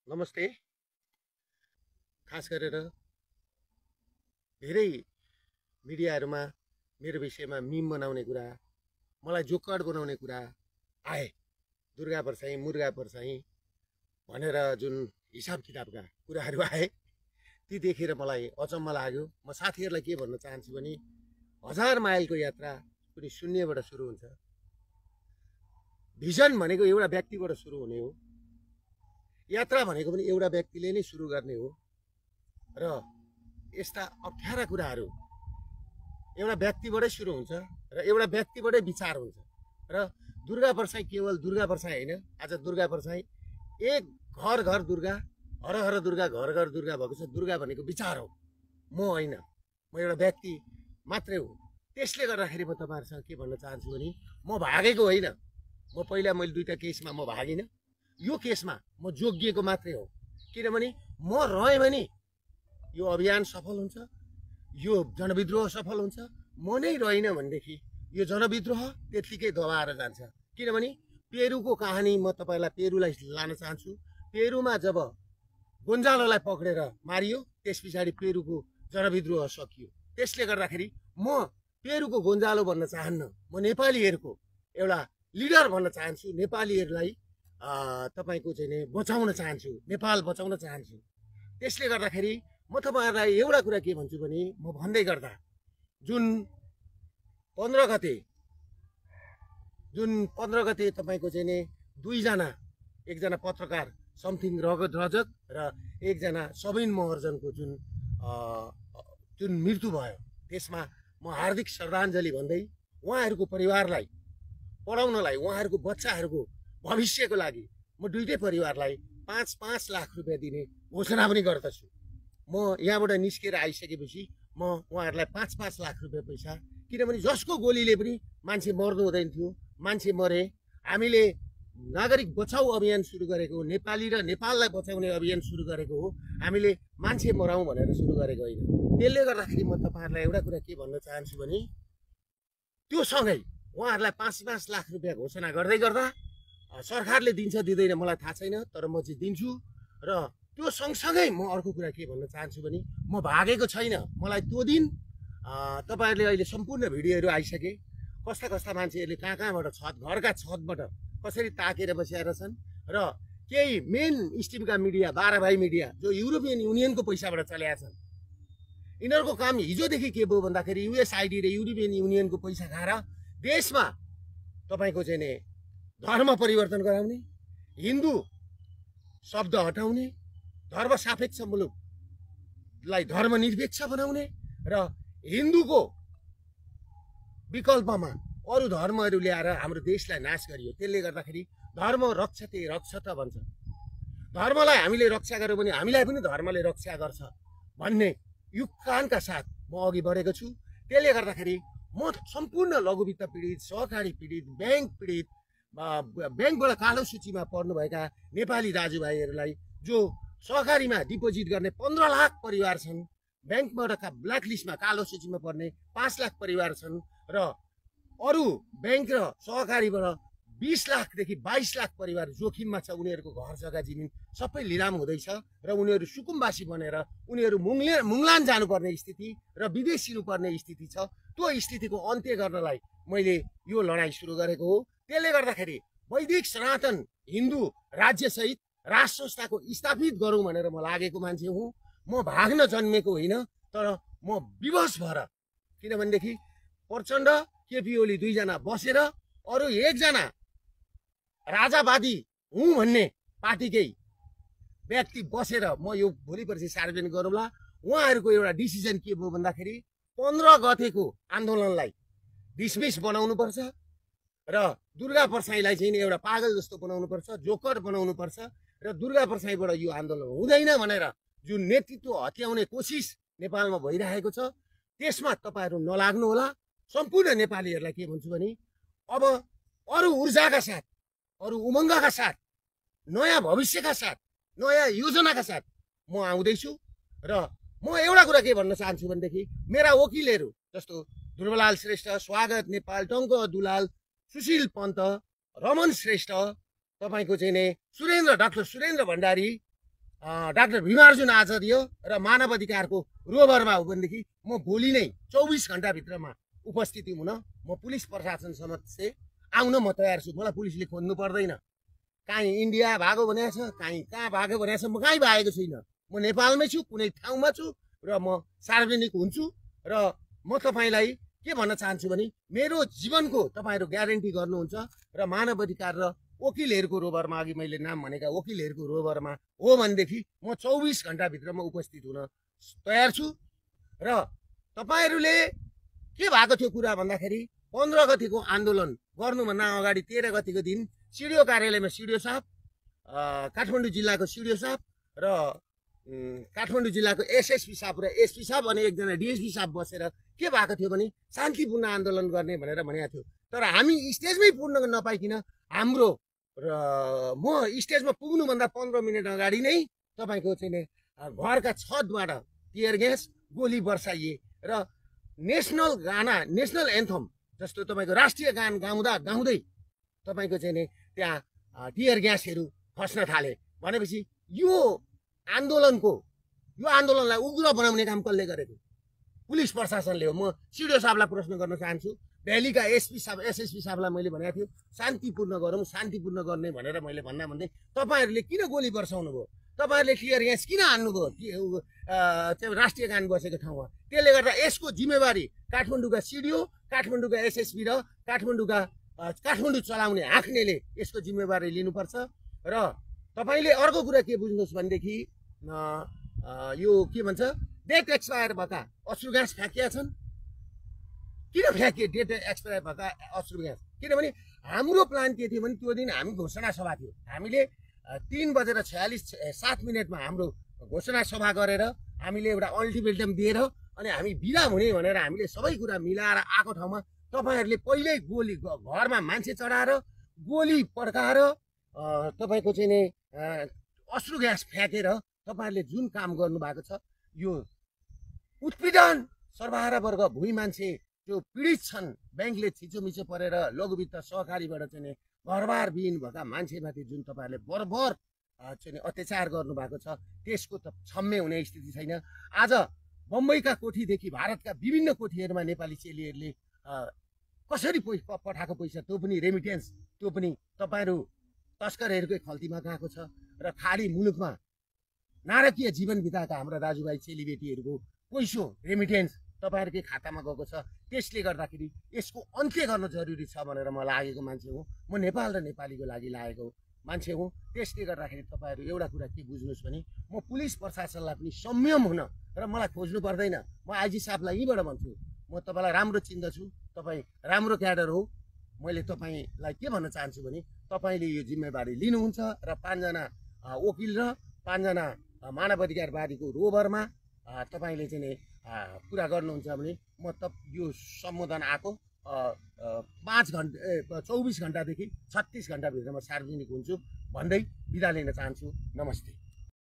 नमस्ते। खास गरेर धेरै मिडियाहरूमा मेरो विषयमा मिम बनाउने कुरा, मलाई जोकर बनाउने कुरा आए। दुर्गा परसाई मुर्गा परसाई भनेर जुन हिसाब किताबका कुराहरू आए, ती देखेर मलाई अचम्म लाग्यो। म साथीहरूलाई के भन्न चाहन्छु भने 1000 माइलको यात्रा कुनै शून्यबाट सुरु हुन्छ। भिजन भनेको एउटा व्यक्तिबाट सुरु हुने हो। यात्रा भनेको पनि एउटा व्यक्तिले नै सुरु गर्ने हो र यस्ता अप्ठ्यारा कुराहरू एउटा व्यक्तिबाटै सुरु हुन्छ र एउटा व्यक्तिबाटै विचार हुन्छ। र दुर्गा परसाई केवल दुर्गा परसाई होइन, आज दुर्गा परसाई एक घर घर दुर्गा, हर हर दुर्गा, घर घर दुर्गा भएको छ। दुर्गा भनेको विचार हो, म होइन, म एउटा व्यक्ति मात्रै हो। त्यसले गर्दाखेरि म तपाईँहरूसँग के भन्न चाहन्छु भने म भागेको होइन। मैले 2टा केसमा म भागिनँ। यो केसमा म जोगिएको मात्रै हो, किनभने म रहेँ भने यो अभियान सफल हुन्छ, यो जनविद्रोह सफल हुन्छ। म नै रहेन भनेदेखि यो जनविद्रोह त्यत्तिकै दबाएर जान्छ। किनभने पेरुको कहानी म तपाईँलाई पेरुलाई लान चाहन्छु। पेरुमा जब गोन्जालोलाई पक्रेर मारियो, त्यस पछाडि पेरुको जनविद्रोह सकियो। त्यसले गर्दाखेरि म पेरुको गोन्जालो भन्न चाहन्न, म नेपालीहरूको एउटा लिडर भन्न चाहन्छु। नेपालीहरूलाई तपाईँको चाहिँ नि बचाउन चाहन्छु, नेपाल बचाउन चाहन्छु। त्यसले गर्दाखेरि म तपाईँहरूलाई एउटा कुरा के भन्छु भने, म भन्दै गर्दा जुन 15 गते तपाईँको चाहिँ नि एकजना पत्रकार समथिङ रगत रजक र एकजना सबिन महर्जनको जुन मृत्यु भयो, त्यसमा म हार्दिक श्रद्धाञ्जली भन्दै उहाँहरूको परिवारलाई पढाउनलाई, उहाँहरूको बच्चाहरूको भविष्यको लागि म दुईटै परिवारलाई 5-5 लाख रुपियाँ दिने घोषणा पनि गर्दछु। म यहाँबाट निस्केर आइसकेपछि म उहाँहरूलाई 5-5 लाख रुपियाँ पैसा, किनभने जसको गोलीले पनि मान्छे मर्नु हुँदैन थियो, मान्छे मरे। हामीले नागरिक बचाउ अभियान सुरु गरेको हो, नेपाली र नेपाललाई बचाउने अभियान सुरु गरेको हो। हामीले मान्छे मराउँ भनेर सुरु गरेको होइन। त्यसले गर्दाखेरि म तपाईँहरूलाई एउटा कुरा के भन्न चाहन्छु भने, त्यो सँगै उहाँहरूलाई 5-5 लाख रुपियाँ घोषणा गर्दै गर्दा सरकारले दिन्छ दिँदैन मलाई थाहा छैन, तर म चाहिँ दिन्छु। र त्यो सँगसँगै म अर्को कुरा के भन्न चाहन्छु भने, म भागेको छैन। मलाई त्यो दिन तपाईँहरूले अहिले सम्पूर्ण भिडियोहरू आइसके, कस्ता मान्छेहरूले कहाँबाट घरका छतबाट कसरी ताकेर बसेर छन्। र केही मेन स्ट्रिमका मिडिया, 12 भाइ मिडिया जो युरोपियन युनियनको पैसाबाट चलेका छन्, यिनीहरूको काम हिजोदेखि के भयो भन्दाखेरि युएसआइडी र युरोपियन युनियनको पैसा खाएर देशमा तपाईँको चाहिँ नि धर्म परिवर्तन गराउने, हिन्दू शब्द हटाउने, धर्म सापेक्ष मुलुकलाई धर्मनिरपेक्ष बनाउने र हिन्दूको विकल्पमा अरू धर्महरू ल्याएर हाम्रो देशलाई नाश गरियो। त्यसले गर्दाखेरि धर्म रक्षते रक्षत भन्छ। धर्मलाई हामीले रक्षा गर्यौँ भने हामीलाई पनि धर्मले रक्षा गर्छ भन्ने युक्कानका साथ म अघि बढेको छु। त्यसले गर्दाखेरि म सम्पूर्ण लघुवित्त पीडित, सहकारी पीडित, ब्याङ्क पीडित, ब्याङ्कबाट कालो सूचीमा पर्नुभएका नेपाली दाजुभाइहरूलाई, जो सहकारीमा डिपोजिट गर्ने 15 लाख परिवार छन्, ब्याङ्कबाट ब्ल्याक लिस्टमा कालो सूचीमा पर्ने 5 लाख परिवार छन्, र अरू ब्याङ्क र सहकारीबाट 20 लाखदेखि 22 लाख परिवार जोखिममा छ। उनीहरूको घर जग्गा जमिन सबै लिलाम हुँदैछ र उनीहरू सुकुम्बासी बनेर उनीहरू मुङलान जानुपर्ने स्थिति र विदेश हिँड्नुपर्ने स्थिति छ। त्यो स्थितिको अन्त्य गर्नलाई मैले यो लडाइँ सुरु गरेको हो। त्यसले गर्दाखेरि वैदिक सनातन हिन्दू राज्यसहित राष्ट्र संस्थाको स्थापित गरौँ भनेर म लागेको मान्छे हुँ। म भाग्न जन्मेको होइन, तर म विवश भएर, किनभनेदेखि प्रचण्ड, केपी ओली दुईजना बसेर अरू एकजना राजावादी हुँ भन्ने पार्टीकै व्यक्ति बसेर, म यो भोलि पर्सि सार्वजनिक गरौँला, उहाँहरूको एउटा डिसिजन के भयो भन्दाखेरि 15 गतेको आन्दोलनलाई डिसमिस बनाउनुपर्छ र दुर्गा परसाईलाई चाहिँ एउटा पागल जस्तो बनाउनुपर्छ, जोकर बनाउनुपर्छ र दुर्गा परसाईबाट यो आन्दोलन हुँदैन भनेर जुन नेतृत्व हत्याउने कोसिस नेपालमा भइरहेको छ, त्यसमा तपाईँहरू नलाग्नु होला। सम्पूर्ण नेपालीहरूलाई के भन्छु भने, अब अरू ऊर्जाका साथ, अरू उमङ्गका साथ, नयाँ भविष्यका साथ, नयाँ योजनाका साथ म आउँदैछु। र म एउटा कुरा के भन्न चाहन्छु भनेदेखि, मेरा वकिलहरू जस्तो ध्रुवलाल श्रेष्ठ, स्वागत नेपाल, टङ्क दुलाल, सुशील पन्त, रमन श्रेष्ठ, तपाईँको चाहिँ नि डाक्टर सुरेन्द्र भण्डारी, डाक्टर भीमार्जुन आचार्य र मानव अधिकारको रोभरमा हो भनेदेखि म भोलि नै 24 घण्टाभित्रमा उपस्थिति हुन म पुलिस प्रशासन समक्ष आउन म तयार छु। मलाई पुलिसले खोज्नु पर्दैन। काहीँ इन्डिया भागो भनेको छ, काहीँ कहाँ भागो भनेको छ, म कहीँ भागेको छुइनँ। म नेपालमै छु, कुनै ठाउँमा छु र म सार्वजनिक हुन्छु। र म तपाईँलाई के भन्न चाहन्छु भने मेरो जीवनको तपाईँहरू ग्यारेन्टी गर्नुहुन्छ र मानव अधिकार र वकिलहरूको रोभरमा, अघि मैले नाम भनेका वकिलहरूको रोभरमा हो भनेदेखि म 24 घण्टाभित्रमा उपस्थित हुन तयार छु। र तपाईँहरूले के भएको थियो कुरा भन्दाखेरि 15 गतिको आन्दोलन गर्नुभन्दा अगाडि 13 गतिको दिन सिडिओ कार्यालयमा सिडिओ साहब, काठमाडौँ जिल्लाको सिडिओ साहब र काठमाडौँ जिल्लाको एसएसपी साहब र एसपी साहब अनि एकजना डिएसपी साहब बसेर के भएको थियो भने शान्तिपूर्ण आन्दोलन गर्ने भनेर भनेको थियो। तर हामी स्टेजमै पुग्न नपाइकन हाम्रो र म स्टेजमा पुग्नुभन्दा 15 मिनट अगाडि नै तपाईँको चाहिँ घरका छतबाट टियर ग्यास गोली बर्साइए र नेसनल गाना, नेसनल एन्थम जस्तो तपाईँको राष्ट्रिय गान गाउँदै तपाईँको चाहिँ त्यहाँ टियर ग्यासहरू खस्न थाले। भनेपछि यो आन्दोलनलाई उग्र बनाउने काम कसले गरेको? पुलिस प्रशासनले हो। म सिडिओ साहबलाई प्रश्न गर्न चाहन्छु। दिल्लीका एसपी साहब, एसएसपी साहबलाई मैले भनेको थियो शान्तिपूर्ण गरौँ, शान्तिपूर्ण गर्ने भनेर मैले भन्दै तपाईँहरूले किन गोली बर्साउनु भयो? तपाईँहरूले टियर ग्यास किन हान्नुभयो राष्ट्रिय गान बसेको ठाउँमा? त्यसले गर्दा यसको जिम्मेवारी काठमाडौँका सिडिओ, काठमाडौँका एसएसपी र काठमाडौँ चलाउने हाँक्नेले यसको जिम्मेवारी लिनुपर्छ। र तपाईँले अर्को कुरा के बुझ्नुहोस् भनेदेखि यो के भन्छ, डेट एक्सपायर भएका अश्रु ग्यास फ्याँकिया छन्। किन फ्याँकिए डेट एक्सपायर भएका अश्रु ग्यास? किनभने हाम्रो प्लान के थियो भने त्यो दिन हामी घोषणा सभा थियो। हामीले 3:46 हाम्रो घोषणा सभा गरेर हामीले एउटा अल्टिमेटम दिएर अनि हामी बिदा हुने भनेर हामीले सबै कुरा मिलाएर आएको ठाउँमा तपाईँहरूले पहिल्यै गोली घरमा मान्छे चढाएर गोली पड्काएर तपाईँको चाहिँ नि अश्रु ग्यास फ्याँकेर तपाईँहरूले जुन काम गर्नुभएको छ यो उत्पीडन सर्वहारा वर्ग भुइँ मान्छे जो पीडित छन्, ब्याङ्कले थिचोमिचो परेर लघुवित्त सहकारीबाट चाहिँ घरबार विहीन भएका मान्छेमाथि जुन तपाईँहरूले बर्बर चाहिँ अत्याचार गर्नुभएको छ त्यसको त क्षम्य हुने स्थिति छैन। आज बम्बईका कोठीदेखि भारतका विभिन्न कोठीहरूमा नेपाली चेलीहरूले कसरी पठाएको पैसा त्यो पनि रेमिटेन्स, त्यो पनि तपाईँहरू तस्करहरूकै खल्तीमा गएको छ। र खाडी मुलुकमा नारकीय जीवन बिताएका हाम्रा दाजुभाइ चेलीबेटीहरूको पैसो रेमिटेन्स तपाईँहरूकै खातामा गएको छ। त्यसले गर्दाखेरि यसको अन्त्य गर्न जरुरी छ भनेर म लागेको मान्छे हुँ। म नेपाल र नेपालीको लागि लागेको मान्छे हुँ। त्यसले गर्दाखेरि तपाईँहरू एउटा कुरा के बुझ्नुहोस् भने म पुलिस प्रशासनलाई पनि संयम हुन र मलाई खोज्नु पर्दैन। म आइजी साहबलाई यहीँबाट भन्छु, म तपाईँलाई राम्रो चिन्दछु, तपाईँ राम्रो क्याडर हो। मैले तपाईँलाई के भन्न चाहन्छु भने तपाईँले यो जिम्मेवारी लिनुहुन्छ र 5 जना वकिल र 5 जना मानव अधिकारवादीको रोभरमा तपाईँले चाहिँ पुरा गर्नुहुन्छ भने म यो सम्बोधन आएको 24 घण्टादेखि 36 घण्टाभित्रमा सार्वजनिक हुन्छु भन्दै बिदा लिन चाहन्छु। नमस्ते।